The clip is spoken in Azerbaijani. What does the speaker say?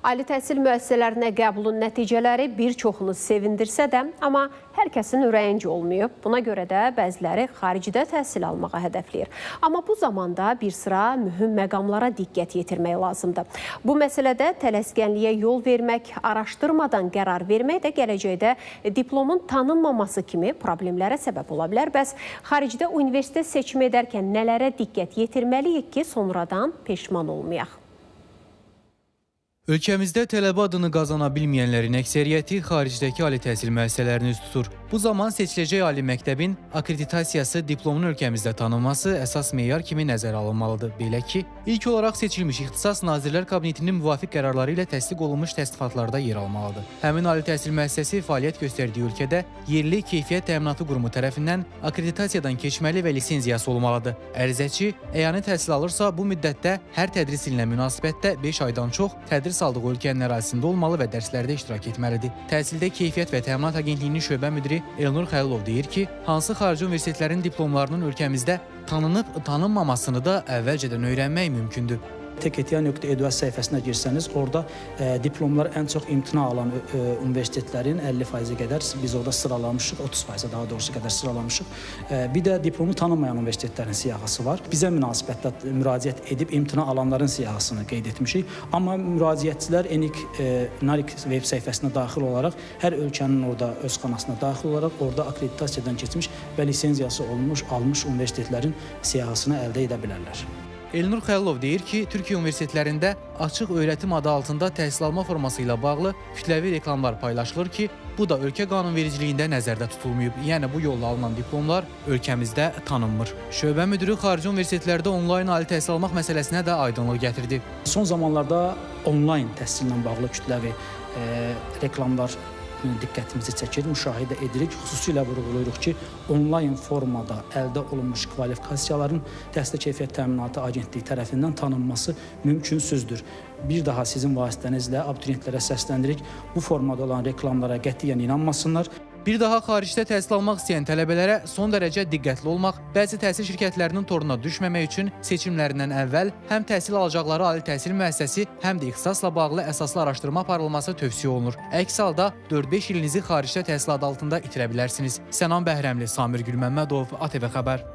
Ali təhsil müəssisələrinə qəbulun nəticələri bir çoxunu sevindirsə də, amma hər kəsin ürəyincə olmayıb. Buna görə də bəziləri xaricdə təhsil almağa hədəfləyir. Amma bu zamanda bir sıra mühüm məqamlara diqqət yetirmək lazımdır. Bu məsələdə tələskənliyə yol vermək, araşdırmadan qərar vermək də gələcəkdə diplomun tanınmaması kimi problemlərə səbəb ola bilər. Bəs xaricdə universitet seçimi edərkən nələrə diqqət yetirməliyik ki, sonradan peşman olmayaq? Ölkəmizdə tələbə adını qazana bilməyənlərin əksəriyyəti xaricdəki ali təhsil müəssisələrini üst tutur. Bu zaman seçiləcək ali məktəbin akreditasiyası, diplomun ölkəmizdə tanınması əsas meyar kimi nəzərə alınmalıdır. Belə ki, ilk olaraq seçilmiş ixtisas Nazirlər Kabinetinin müvafiq qərarları ilə təsdiq olunmuş təsnifatlarda yer almalıdır. Həmin ali təhsil müəssisəsi fəaliyyət göstərdiyi ölkədə yerli keyfiyyət təminatı qurumu tərəfindən akreditasiyadan keçməli və lisenziyası olmalıdır. Ərizəçi əyani təhsil alırsa, bu müddətdə hər tədris ilinə münasibətdə 5 aydan çox tədris aldığı ölkənin ərazisində olmalı və dərslərdə iştirak etməlidir. Təhsildə Keyfiyyət və Təminat Agentliyinin şöbə müdiri Elnur Xəlilov deyir ki, hansı xarici universitetlərin diplomlarının ölkəmizdə tanınıb-tanınmamasını da əvvəlcədən öyrənmək mümkündür. TKT.edu səhifəsinə girsəniz, orada diplomlar ən çox imtina alan universitetlərin 50% qədər biz orada sıralamışıq, 30% daha doğrusu qədər sıralamışıq. Bir də diplomu tanınmayan universitetlərin siyahısı var. Bizə münasibətdə müraciət edib imtina alanların siyahısını qeyd etmişik. Amma müraciətçilər NARIC web səhifəsinə daxil olaraq hər ölkənin orada öz xanasına daxil olaraq orada akreditasiyadan keçmiş və lisenziyası almış universitetlərin siyahısını əldə edə bilərlər. Elnur Xəlilov deyir ki, Türkiyə universitetlərində açıq öyrətim adı altında təhsil alma forması ilə bağlı kütləvi reklamlar paylaşılır ki, bu da ölkə qanunvericiliyində nəzərdə tutulmayıb. Yəni, bu yolla alınan diplomlar ölkəmizdə tanınmır. Şöbə müdiri xarici universitetlərdə onlayn ali təhsil almaq məsələsinə də aydınlıq gətirdi. Son zamanlarda onlayn təhsillə bağlı kütləvi reklamlar diqqətimizi çəkir, müşahidə edirik. Xüsusilə vurğulayırıq ki, onlayn formada əldə olunmuş kvalifikasiyaların Təhsil Keyfiyyət Təminatı Agentliyi tərəfindən tanınması mümkünsüzdür. Bir daha sizin vasitənizlə abituriyentlərə səslənirik. Bu formada olan reklamlara qətiyyən inanmasınlar. Bir daha xaricdə təhsil almaq istəyən tələbələrə son dərəcə diqqətli olmaq, bəzi təhsil şirkətlərinin toruna düşməmək üçün seçimlərindən əvvəl həm təhsil alacaqları ali təhsil müəssisəsi, həm də ixtisasla bağlı əsaslı araşdırma aparılması tövsiyə olunur. Əks halda 4-5 ilinizi xaricdə təhsil adı altında itirə bilərsiniz. Sənan Bəhrəmli, Samir Gülməmmədov, ATV Xəbər.